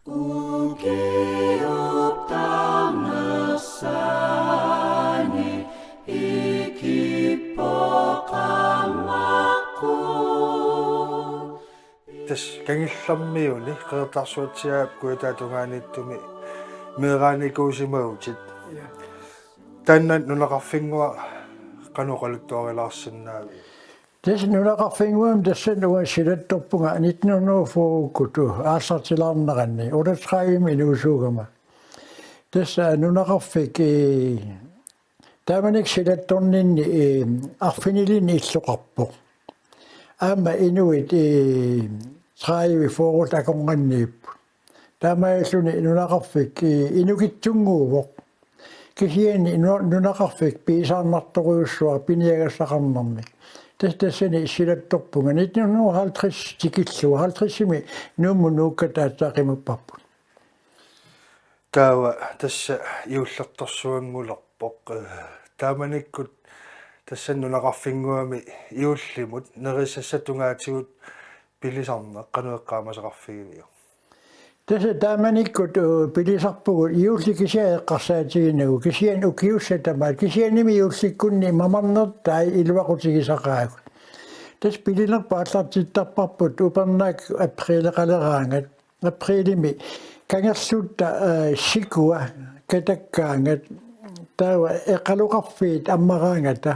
Ukiuptangassani ikipokamaku. Tas kangillammiuni qeertarsuatiaap kuitaatungaanittumi meeraanikuusimautit tannan nunaqarfingua qanuqaluttuarilaarsinnaavi tas nunaqarfinguam tassanuga silattorpunga 1940kutu aassartilaarneranni ulatqaagimi inuusuugama tassa nunaqarfik taamanik silattorninni arfinilini illoqarpoq aama inuit traivi forut akonganniippu taamaalluni nunaqarfik inukitsunguuvoq kisiani nunaqarfik piisaarnartoruussua piniagassaqarnarmik tassani silattorpunga 1950 tikillu 50-imi nuummu nuukkataatsaaqimupparput taawa tassa iullertorsuangulerpoq taamanikkut tassan nunaqarfinguami iullimut nerisassatungaatigut pilisarneq qanueqqaamasaqarfigivio tassa taamanikkut pilisarpugut iullikisia eqqarsaatiginnagu kisian ukiussatamaat kisianimi iullikkunni mamarnertaa iluaqutigisaqaagut tas pilinerpa allartittarparput upernaak aprilaqaleraangat aprilimi kangersuutta sikua katakkaangat taawa eqaluqarfiit ammaraangata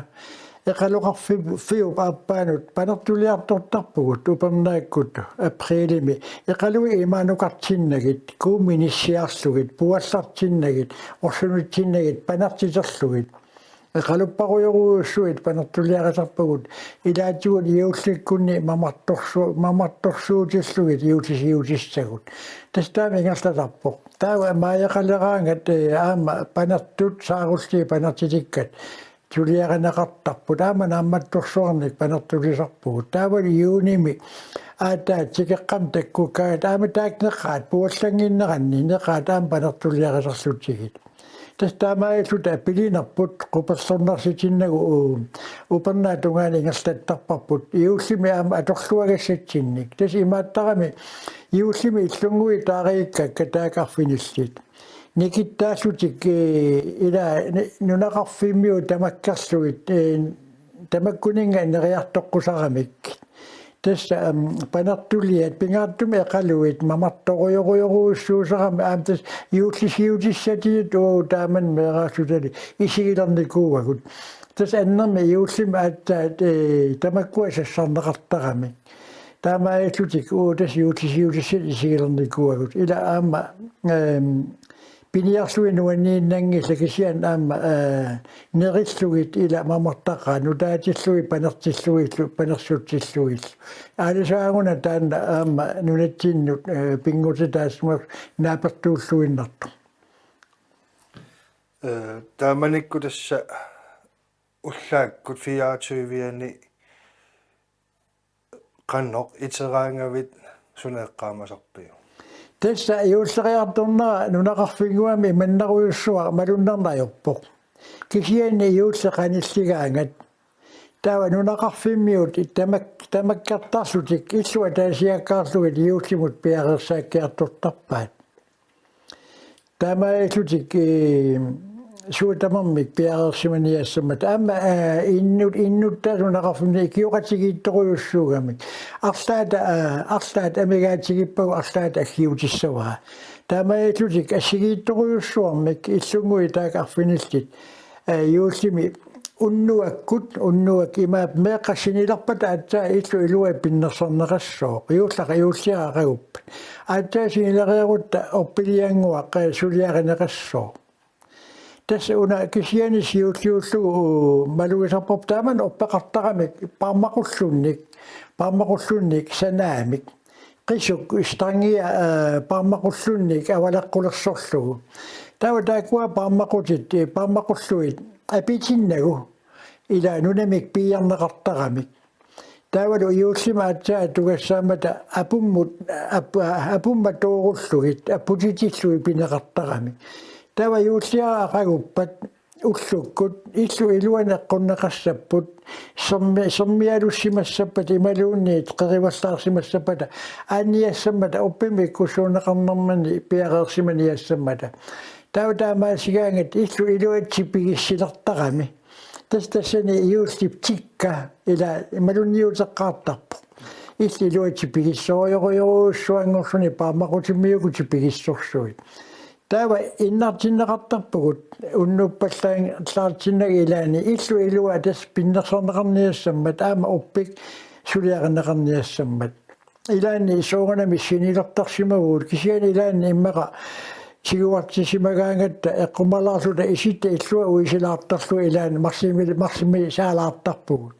eqaluqarfiup aappaanut panertuliartortarpugut upernaakkut aprilimi eqalui imaanukartinnagit kuuminissiarlugit puallartinnagit orsunutinnagit panertiterlugit eqalupparuyoruussuit panertuliaqasarpugut ilaatigut iullikkunni mamartorsuutillugit iutisiutissagut tastaami ingerlatarpoq taawa maayaqaleraangat aama panertut saarulli panertitikkat tuliaqanaqartarput aama naammattorsuarnik panertulisarpugut taavali iunimi aataat tikeqqam takkukkaat aama taakneqqaat puallanginneranni neqaat aama panertuliaqasarlutigit tastaamailluta pilinerput qupersornarsitinnagu upernaatungaani ingerlattarparput iullimi aama atorluagassatsinnik tas imaattarami iullimi illungui taariikkakka taaqarfinillit nikittaallutik ila nunaqarfimmiu tamakkarlugit tamakkuninga neriartoqqusaqamik tassa panertuliat pingaartumi eqaluit mamartoruyoruussuusaqami aam tas iullisiutissatiit taaman meeraallutali isigilernikuuagut tas annermi iullimi aattaat tamakkuasassarneqartarami taamaillutik tas iullisiutissat isigilernikuuagut ila aama piniarluinuanniinnangilla kisian aama nerillugit ila mamartaqaa nutaatillugi panertillugillu panersuutillugillu aalisaaguna taanna aama nunatinnut pingutitaasmuaq naapertuulluinnartu taamanikku tassa ullaakkut 24-viani qannoq iteraangavit suneeqqaamasarpiu tassa iulleriartornera nunaqarfinguami manneruyussua malunnernajorpoq kisiani iulleqanilligaangat taawa nunaqarfimmiut tamakkartarlutik illua taasiakkaarlugit iullimut piareersaakkiartortarpaat taamaillutik suutamarmik piareersimaniassamat aama innuttaa nunaqarfimni ikiuqatigiittoruyussuugamik arlaat amigaatigippagu arlaat aggiutissavaa taamaillutik assigiittoruyussuarmik illungui taaqarfinillit iullimi unnuak imaap meeqqassinilarpata aatsaa illu ilua pinnersarneqassooq iulliaqaguppat aatsaa sinilariarutta orpilianguaq suliarineqassooq tässä una kisianis iulliullugu malugisarpop taaman oppaqartaramik parmaqulluunnik sanaamik qisuk strangia parmaqulluunnik avaleqqulерsorlugu taawa taakua parmaqulluit apitinnagu ila nunamik piiarneqartaramik taavalu iullima atsaa tugassaamata apumma tuurullugit apputitillugi pineqartaramik tava iulliaraaqaguppat уллуккут иллу илуанеққуннеқассаппут сэрмиалуссимассаппат ималуунниит қериваллаарсимассаппата аанниассаммата уппими кусуунеқарнэрмани пиареерсиманиассаммата таутаамаасигаангат иллу илуатсипигиссилертарами тассани иуллип тикка ила ималунниутеққаартарпу илли илуатсипигиссориориоруссуангорсуни паамақутиммиукутипигиссорсуит таава иннартиннеқартарпугут уннуппаллаан лаартиннага илаани иллу илуа тас пиннерсорнеқарниассаммат аама уппик сулиарнеқарниассаммат илаани соорнами синилертарсимагуут кисиани илаани иммақа сигуартисимагаангатта эққумалаарлута иситта иллуа уисилаартарлу илаани марсими саалаартарпугут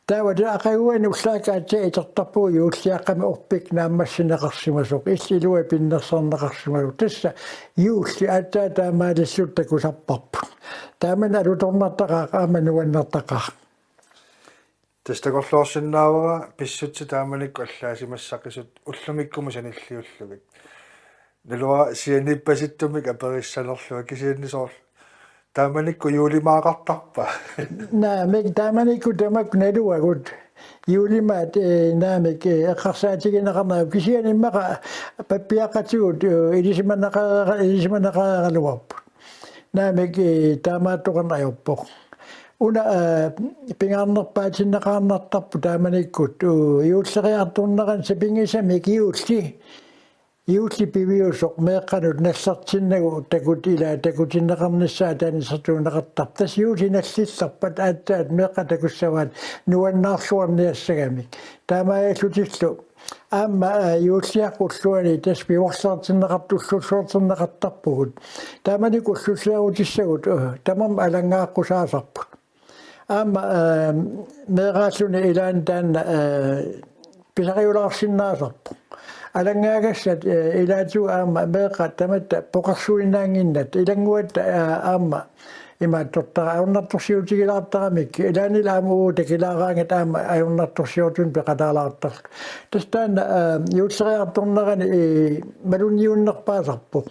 таавада ақагуани уллаакаатса итертарпуу юуллиаққами орпик нааммассинеқарсимасоқ иллилуа пиннерсарнеқарсимагу тасса юулли аатаа таамаалиссут такусарпарпут таамана алуторнартақаа аамануаннартақаа тастакорлуорсиннаавара писсутси тааманикку аллаасимассақисут уллумиккума саниллиуллугит налуа сианиппаситтумик апериссанерлуа кисианнисоор тааманикку юулимаақартарпа наамик тааманикку тамак налуагут юулимаат наамик эққарсаатигинеқарнаа кисианиммақа паппиақатигут илисиманақаралуарпут наамик таамааттоқарнаajorpoq уна пингаарнерпаатиннеқарнартарпу тааманиккут юуллериартурнеран сапингисамик юулли пивиусоқ меэққанут наллартиннагу такут ила такутиннеқарниссаа таанисартуунеқартар тас юули наллилларпат ааттаат меэққа такуссаваат нуаннаарлуарниассагамик таамааллутиллу аама юуллиаққуллуани тас пиворлаартиннеқартуллуллуартиннеқартарпугут тааманикуллуллиарутиссагут тамам алангааққусаасарпут аама меэрааллуни илаан таанна писариулаарсиннаасарпу алангаагассат илаату аама меэқа таматта поқарсуинаангиннат илангуат аама имааттортара ауннарторсиутигилаартарамик илаанила аамуу такилаараангат аама ауннарторсиутун пеқатаалаартар тастаана юутсериарторнерани малунниуннерпаасарпу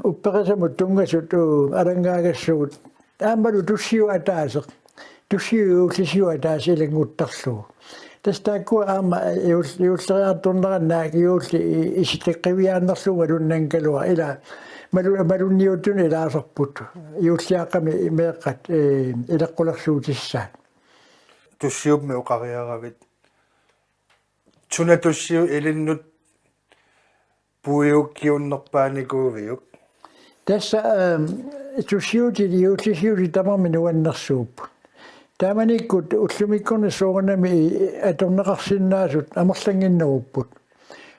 упперисамут тунгасут алангаагассуут аамалу туссиу атаасеқ туссиу лисиу атаас илангуттарлуу тастаакку аама юуллериартурнераннаак юулли иситеққивиааннерлуга луннанкалуа ила малунниутун илаасарпут юуллиаққами меэққат илеққулерсуутиссаа туссиупми оқариаравит туна туссиу илиннут пуиуккиуннерпааникуувиук тасса туссиути юуллисиули тамарми нуаннерсууппут тааманиккут уллумиккуна соорнами аторнеқарсиннаасут амерлангиннеруппут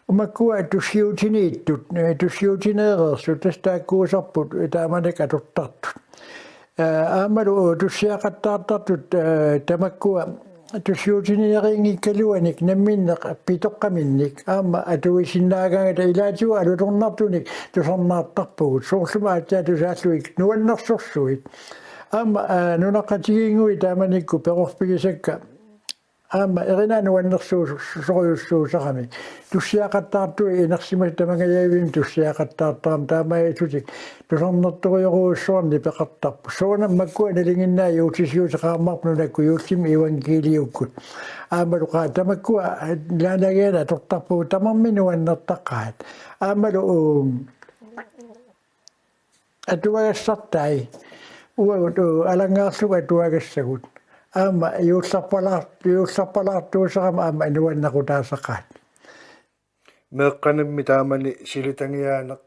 умаккуа туссиутинииттут туссиутинеерерсут тастааккуусарпут тааманик атортартут аамалу туссиақаттаартартут тамаккуа туссиутинеерингиккалуаник намминнеқ питоққаминник аама атуисиннаагаагата илаатуа алуторнартуник тусарнаартарпугут соорлума аатаа тусааллуик нуаннерсорсуит аама нунаққатигингуи тааманикку перорпигисакка аама эринануаннерсуусориуссуусарами туссиақаттаартуи инерсимас тамагаяавин туссиақаттаартарам таамаитутик тусарнерториоруussуарни пеқартарпу соона маккуа налингиннаа юутисиусеқармарпу накку юуллими евангелиуккут аамалуқа тамаккуа лаалагиана тортарпу тамарминуаннертаққаат аамалу атуагассартай уагут алангаарлуга туагассагут аама юулларпалаартуусарама аама инуаннақутаасақаат меэққанамми таамани силутангиаанеқ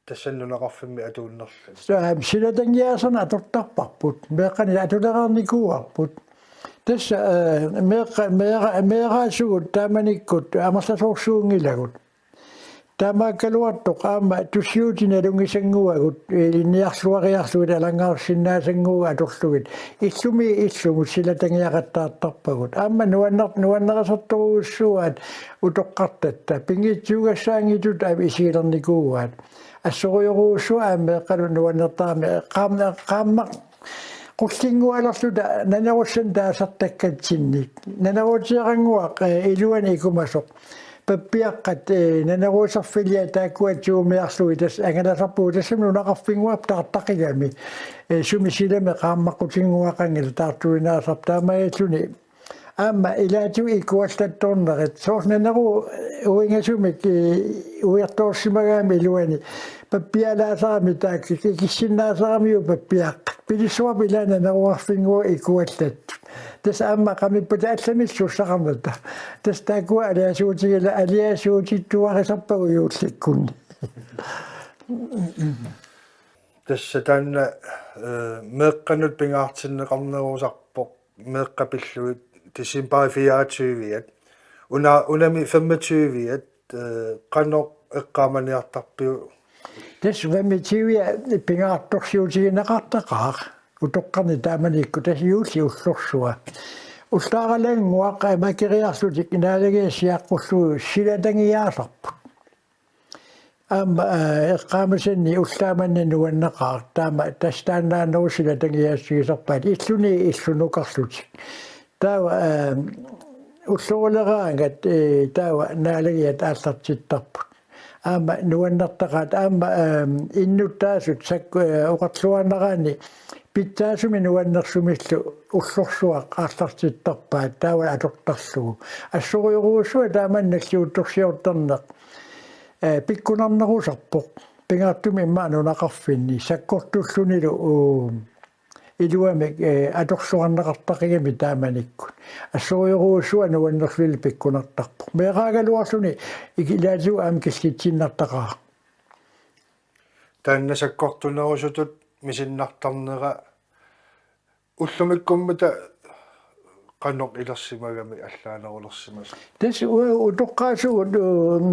тассаннунеқарфимми атууннерлу саам силутангиаасана атортарпарпут меэққани атулераарникууарпут тасса меэраасугут тааманиккут амерласоорсуунгилагут таамааккалуартоқ аама туссиутиналунгисангуагут илинниарлуариарлуит алангаарсиннаасангуга аторлугит иллумут силатангиақаттаартарпагут аама нуаннерасорторуussуаат утоққартатта пингитсуугассаангитут ави исигилерникууаат ассориоруussуа аамеэққалу нуаннертаами qaammaq qullingualerluta nanarussan taasartakkatsinnik nanarutiarangua iluani ikumasoq pappiaqqat nanerusarfilia taakkuatsuumiarlui tas angalasarpuu tassamnunaqarfinguap tartaqigami sumisilami qaammaqqutinnguaqangila taartuinaasar taamaalluni amma ilaatu ikuallattornerit soornaneru uingasumik uiartoorsimagaami iluani pappialaasaami taakki kissinnaasaramiu pappiaq pilissuap ilana neruarfingu ikuallat tas amma qamipputa allamissussaqarnata tas taakkua aliasuutigila aliasuutittuarisarpagu yuullikkunni Tässä tänne meqqanut pingaartinneqarnerusarpoq meqqapilluit tissin pai 24 unami 25 qanoq eqqaamaniartarpiu tas vamitiuia pingaartorsiutiginaqartaqaaq utoqqarni taamanikku tas yuulli ullorsuа ullaaralanguaq makiriarlutik inaalagiasiaqqullu silatangiaasarput amma eqqaamasanni ullaamanni nuannaqaaq taama tastaannaanneru silatangiaassigisarpaat illuni illunuqarlutik taawa ulloruleraangat taawa naalagiat aallartittarput amma nuannartaqaat amma innuttaasut sakku oqarluannaraani pitsaasumi nuannersumillu ullorsuaq aallartittarpaat taawa atortarlugu assuriuruussua taamannalliuttorsiortarneq pikkunarnerusarpoq pingaartumi maanunaqarfinni sakkortullunilu iluamik atorsuarneqartaqigami taamanikkut assuriuruussua nuannerluli pikkunartarpoq meeqaagaluarluni ikilaatu aam killitsinartaqaa taanna sakkortunerusutut misinnartarnera ullumikkummata qanoq ilersimagami allaanerulersimas tas utoqqaasugut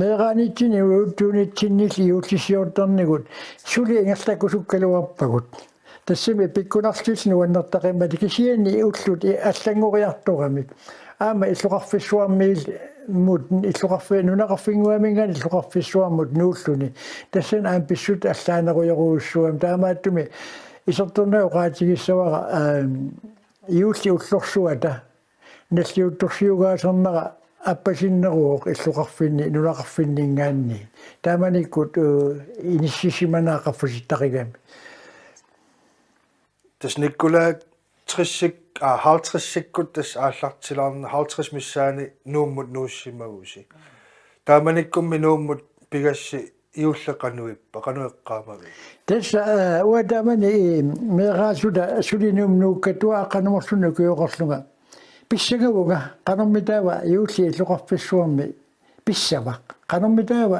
meeqaanitsini uuttuunitsinnill iullisiortarnigut suli ingerlakusukkaluarpagut tassimi pikkunarlill nuannertaqimmat kisiani ullut allangoriartorami aama illuqarfissuarmiil mut illuqarfinunaqarfinguamingani illuqarfissuarmut nuulluni tassan aam pissut allaaneruyaruussuam taamaattumi isertornau qaatigissavara iulli ullorsuata nalliuttorsiugaasarnera аппасиннеруоқ иллуқарфинни нулақарфиннингаанни тааманиккут иниссисиманаақарфуситтақигами тас никкулаат 30 50-сиккут тас ааллартилаарна 50 миссаани нууммут нууссимагуси тааманиккумми нууммут пигасси иуллеқануиппа қануэққаамави тас уатамани мегаасута сулинуум нууккатуа қанумерлуну куйоқарлунга писсагавунга qanummitava iulli illuqarpissuarmi pissava qanummitava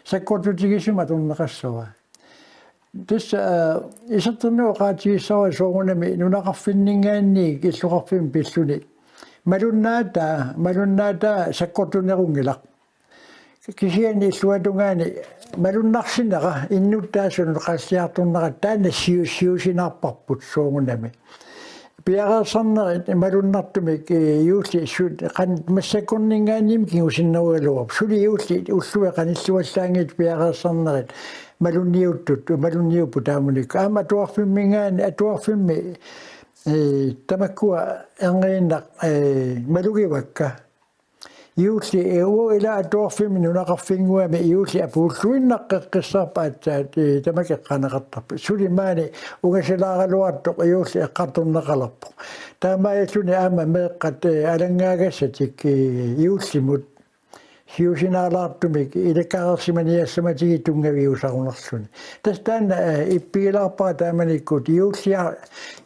sakkortutigisuma tunneqassava tassa isattornuu qaatigissawa soorunami nunaqarfinningaanni illuqarfim pilluni malunnaata sakkortunerungilaq kisiani illuatungaani malunnarsineqa innuttaasun qassiartornera taana siusinarparput soorunami piarasarnerit malunnartumik iulli sut qan massakkorningaannim kiusinnerualuup suli iulli ullue qanilluallaangit piarasarnerit malunniuttut malunniupu taamunik aama atuarfimmingaani atuarfimmi tamakkua erngerinnaq malugivakka iulli ila atuarfimmi nunaqarfinguami iulli apuulluinnaqqeqqissarpaatsaat tamakeqqaneqartarpu sulimaani ungasalaaraluartoq iulli eqqartorneqalarpu taamaayalluni aama meeqqat alangaagassatik iullimut hiusinaalaartumik ilakkaarersimaniassamatigi tungaviusarunerluni tastaanna ippigilaarpaa taamanikkut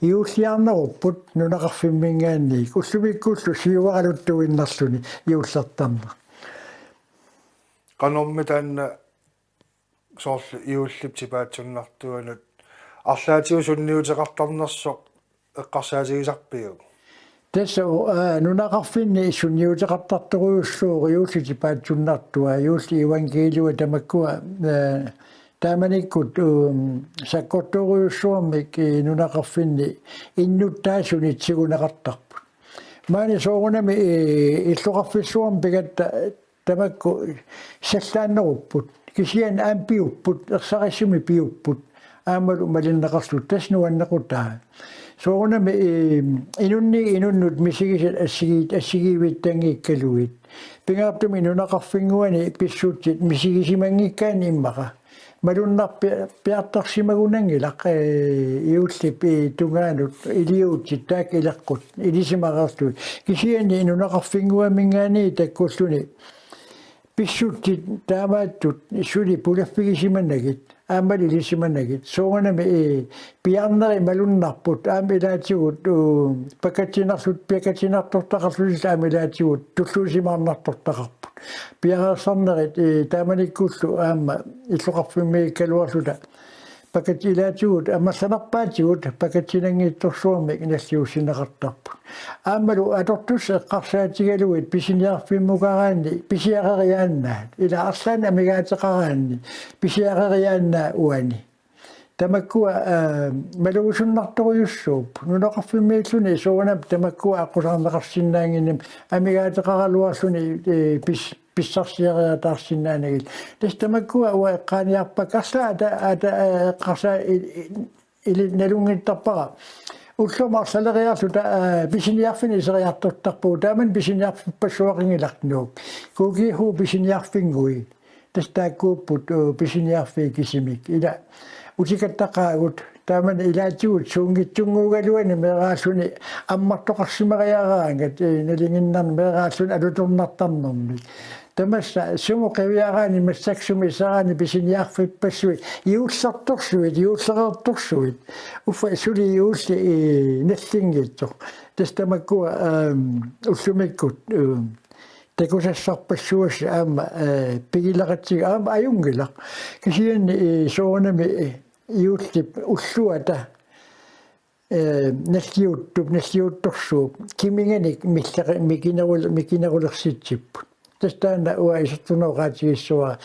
iulliarnerupput nunaqarfimmingaanni ullumikkullu siuaraluttuinnerluni iullertarna qanormi taanna soorlu iulliptipaatsunnartuanut арлаатигу сунниутеқартарнерсоқ эққарсаатигисарпиу tässä nunaqarfinni sunniuteqartartoruussuuq iulliti paatsunnartua iulli evankeliua tamakkua taamanikkut sakkortoruussuarmik nunaqarfinni innuttaasunitsiguneqartarput maani soorunami illuqarfissuarm pigatta tamakku sallaannerupput kisian aampiupput ersaqissumi piupput aamalu malinneqarlut tasnuannequtaa soonami inunnut misigiset assigivittangikkaluit pingaartumi nunaqarfinguani pissuutsit misigisimangikkaani immaqa malunnerpiartarsimagunangilaq iullip tungaanut iliuutsit taak ilaqqut ilisimarartuit kisiani nunaqarfinguamingaani takkulluni pissuutsit taamaattut suli pulaffigisimannagit aamali ilisimanagit soonami piarneri malunnarput aamilaatigut pakatsinarlut piakatsinartortaqarlusil aamilaatigut tulluusimaarnartortaqarput piarersarnerit taamanikkullu aama illoqarfimmiikkaluarluta pakatilaatigut аммассанарпаатигут пакатсинангиитторсуармик наллиуссинеқартарпут аамалу аторtus эққарсаатигалуит писиниарфиммукараанни писиарериааннаат ила арлаан амигаатеқараанни писиарериааннаа уани тамаккуа малуусуннарторюссууп нунеқарфиммииллуни суунап тамаккуа аққусаарнеқарсиннаангинним амигаатеқаралуарлуни писсарсиариатаарсиннаанагил тастамаккуа уа эққааниарпак арлаата эққарса или налунгиттарпара уллумарсалериарлута писиниарфини сериартуттарпуу тааман писиниарфиппассуақингилартнуук кукиху писиниарфингуи тастааккууппут писиниарфи кисимик ила утикаттақаагут тааман илаатигут суунгитсунгуугалуани мерааллуни аммартоқарсимариараангат налингиннарни мерааллуни алуторнартарнэрми тамасса суму қавиараани массаксуми сараани писиниарфиппассуи иулларторсуит иуллереэрторсуит уффа сули иулли наллингитсо тастамаккуа уллумиккут такусассарпассуасси аама пигилератсига аама аюнгила кисианни соонами иуллип уллуата наллиутторсууп киминганик микинерулерситсиппут тастаана уа исертунеоqaатигиссуа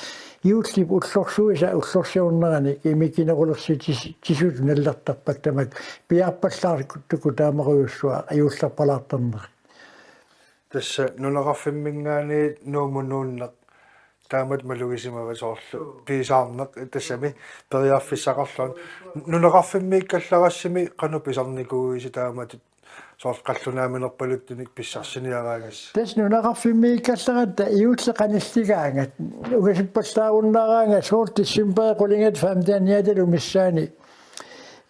иуллип уллорсуиса уллорсиорнерани микинерулерситсисут наллартарпак тамак пиарпаллаариккуттуку таамаруйуссуа аюулларпалаартернери тасса нунеқарфиммингаани нуумунууннеқ таамат малугисимавасоорлу писаарнеқ тассами периарфиссақарлуан нунеқарфиммииккалларассими қану писарникууиси таамат соорл қаллунааминерпалуттуник писсарсиниараагасса тас нунеқарфиммииккалларатта иуллеқаниллигаангат угасиппаллааруннаараанга соортиссимпаа қулингат фамтаниаталу миссаани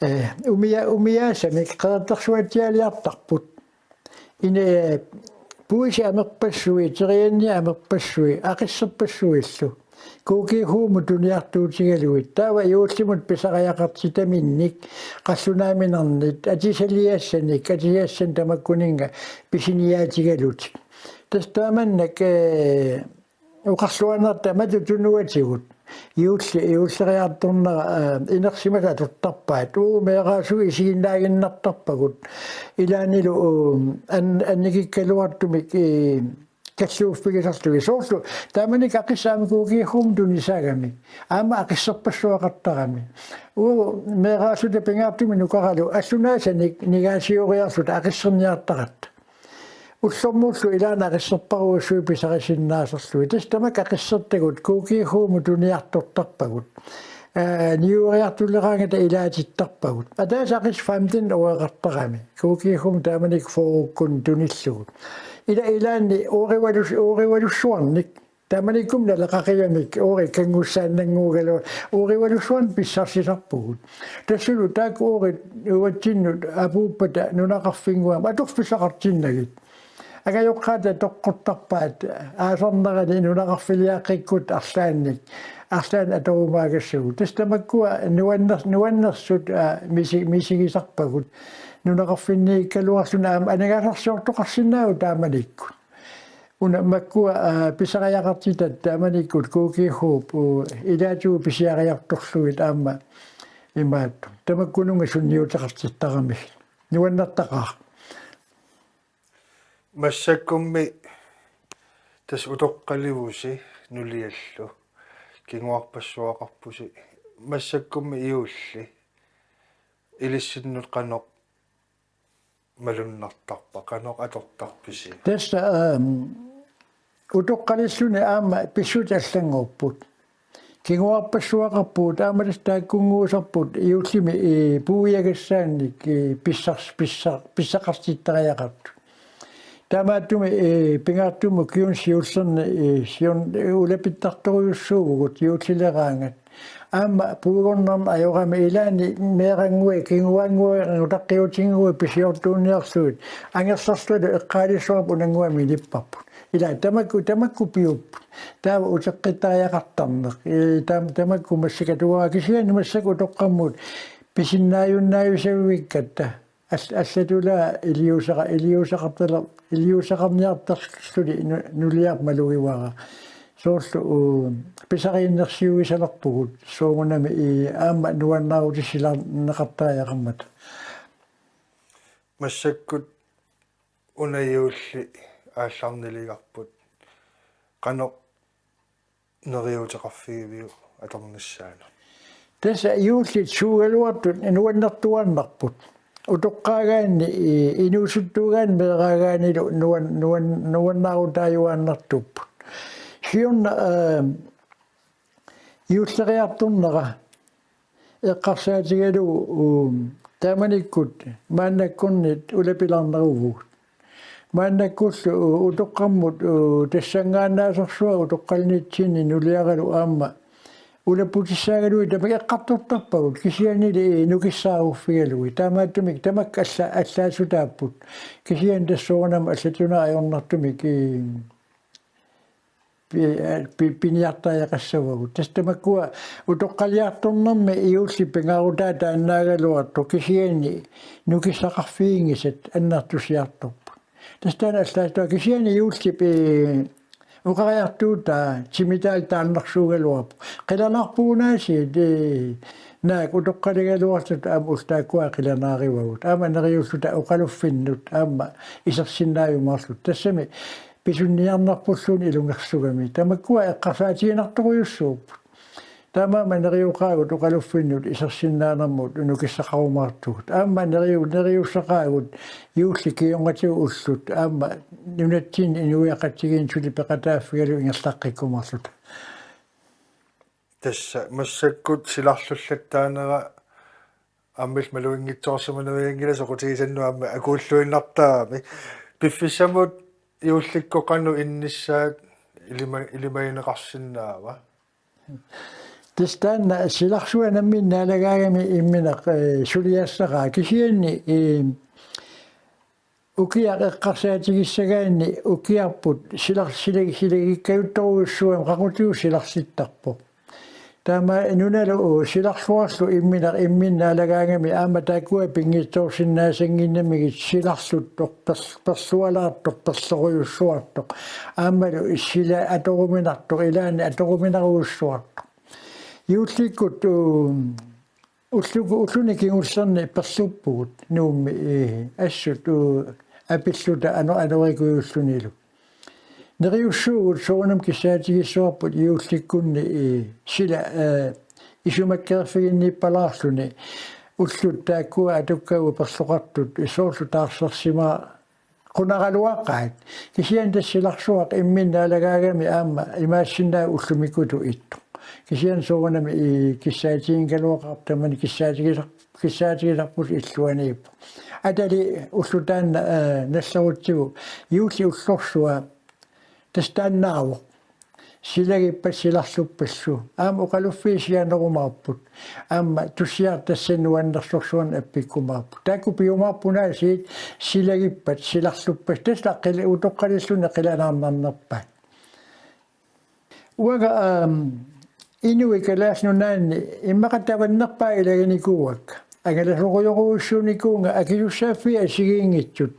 умиаасами қеэртерсуатиалиартарпут ине puisi amerpassui terianni amerpassui aqissерpassуиллу кукихууму туниартуутигалуит таава иууллимут писариақартитаминник қаллунааминернит атисалиассаник атиассан тамаккунинга писиниаатигалут тастааманнак уқарлуанерта мату тунуатигут иуллериарторнера инерсимаса туттарпаат меэраасуи исигиннаагиннартарпагут илаанилу анникиккалуартумик кассууффигисарлуги соорлу тааманик ақиссаамикуугиихум тунисаагами аама ақиссерпассуақартарами меэраасута пингаартуми нукаралу аллунаасаник нигасиориарлута ақиссерниартаратта уллормууллу илаана ақиссерпаруассуи писарисиннаасерлуи тастамак ақиссертагут кукихууму туниартортарпагут ниуриартулераангата илаатиттарпагут атааса ақисфамтин оеқартарами кукихум тааманик форуккун туниллугут илаанни оривалуссуарник тааманиккум налеқақиямик ори кангуссааннангуугалу оривалуссуан писсарсисарпугут тассулу таак ори уатсиннут апууппата нунақарфингуам аторфисақартиннагит агайоққаата тоққуттарпаат аасарнерани нунақарфилиаққиккут арлаанник арлаан аторумаагассагут тастамаккуа нуаннерсут мисигисарпагут нунақарфиннииккалуарлуна анагаасарсиортоқарсинаау тааманиккут уна маккуа писариақартитат тааманиккут кукихууп илаатуу писиариарторлугит аама имаатту тамаккунунга сунниутеқартиттарами нуаннертақаа массаккумми тас утоққаливуси нулиаллу кингуарпассуақарпуси массаккумми иулли илиссиннут қаноқ малуннартарпа қаноқ атортарписи таста утоққалиссуни аама писсут аллангууппут Kinguarpassuaqarpuut aamalas taakkunguusarput iullimi puuyagassaannik pissaqartittariaqartu. Taamaattumi pingaartumu kiunsiullerni siun ulapittartoruyussuugut iullileraangat. Aama puugornarna ajorami ilaani meeranngui kinguangui ngutaqqiutingui pisiortuunniarsuut angersarlulu eqqaalisuarpu nanguami lipparput. Ila tamakku piupput. Taava uteqqitariaqartarneq. Tamakku massikatugaa kisiani massaku toqqammuut pisinnaayunnaayusavvikkatta. Аллатулаа илиусақарниартарлули нулиармалугивара соорлу писарииннерсиуисалерпугут соогунами аама нуаннаарутиссилаарнеқартааяқармат массаккут унаюулли ааллаарнилигарпут канеқ нериутеқарфигивиу аторниссаана таса иуллит суугалуартут нуаннертуаннарпут утоққаагаанни инуусуттуугаан мераагаанилу нуаннаарутааюааннартуппут сиунна иуллериарторнера эққарсаатигалу тааманиккут мааннаккорнит улапилаарнеругуут мааннаккуллу утоққармут тассангааннаасерсуа утоққалнитсини нулиаралу аама улапутиссаагалуи тамакеққартортарпагут кисианили нукиссааруффигалуи таамааттумик тамак аллаасутааппут кисиан тассоорнама аллатуна аёрнартумик пиниартааяқассавагут тастамаккуа утоққалиарторнэрми иулли пингаарутаа тааннаагалуарту кисиани нукиссақарфиингисат аннартусиарторпут тастаана аллаастуа кисиани иулли уқариартуута тимитаал тааннарсуугалуарпу қиланарпуунааси наак утоққалигалуартут аама устааккуа қиланааривагут аама нериуллута уқалуффиннут аама исерсиннааюмаарлут тассами писунниарнарпуллуни илунгерсугами тамаккуа эққарсаатиинарторуйуссууппут таамаама нериуқаагут уқалуффиннут исерсиннаанермут унукиссақарумаартугут аама нериуссақаагут иулли кионгатиу уллут аама нунатсин инуяқатсигин сули пеқатааффигалу ингерлаққиккумарлут тасса массаккут силарлуллаттаанера аммил малуингитсоорсамануиангила соқутигисаннуамма акууллуиннартаами пиффиссамут иулликкоқану инниссаат илимаинеқарсинаава тестаанна силарсуанамминнаалагаагами имминеқ сулиассақаа кисианни укиар эққарсаатигиссагаанни укиарпут силарсилагиккаютторуйуссуам қақутиу силарситтарпо таама нуналу силарсуарлу имминнаалагаагами аама таакуа пингитсоорсиннаасангиннамигит силарсуттор персуалаартор персоруйуссуартор аамалу сила аторуминартор илаани аторуминаруйуссуартор иулликкут уллуни кингуллерни персуппугут нуумми ассут апиллута анорикуйуллунилу нериуссуугут соонам кисаатигиссуарпут иулликкунни сила исумаккерфигинниппалаарлуни уллут тааккуа атуккагу перлоқартут исоорлу таарсерсима qunaraluaqqaat kisian tassilarsuaq imminnaalagаагами аама имаассинаа уллумиккуту итто кисиан соонами киссаатиингалуақартамани киссаатигиларпут иллуаниип атали уллутаанна нассарутсигу иулли уллорсуа тастааннаарво силагиппассиларлуппассу аама оқалуффиисианерумаарпут аама туссиартассануаннерлорсуан аппиккумаарпут таакку пиумаарпунаа сиит силагиппат силарлуппас тастаққили утоққалиллуна қиланаарнарнерпаат уага инуи калааснунаанни иммақатаваннерпаа илаганикууак агаласоқуйоруussууникуунга акилуссааффи асигиингитсут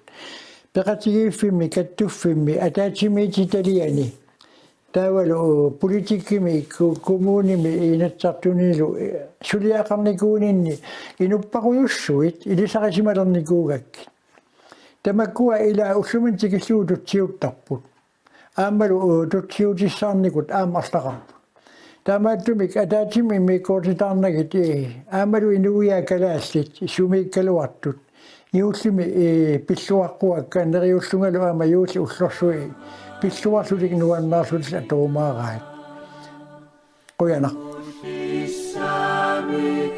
пеқатигииффимми каттуффимми атаатимиититалиани таавалу политиккими коммуними инатсартунилу сулиақарникуунинни инуппақуйуссуит илисарисималерникуугакки тамаккуа ила уллумин тикиллуутутсиуттарпут аамалу тутсиутиссаарникут аамарлақарпут таамааттумик атаатими миккоортитаарнагит аамалу инуиа калааллит сумиккалуартут иуллими пиллуаққуакка нериуллунгалу аама иулли уллорсуи пиллуарлулик нуаннаарлулис атоумаараат қуяна Sami,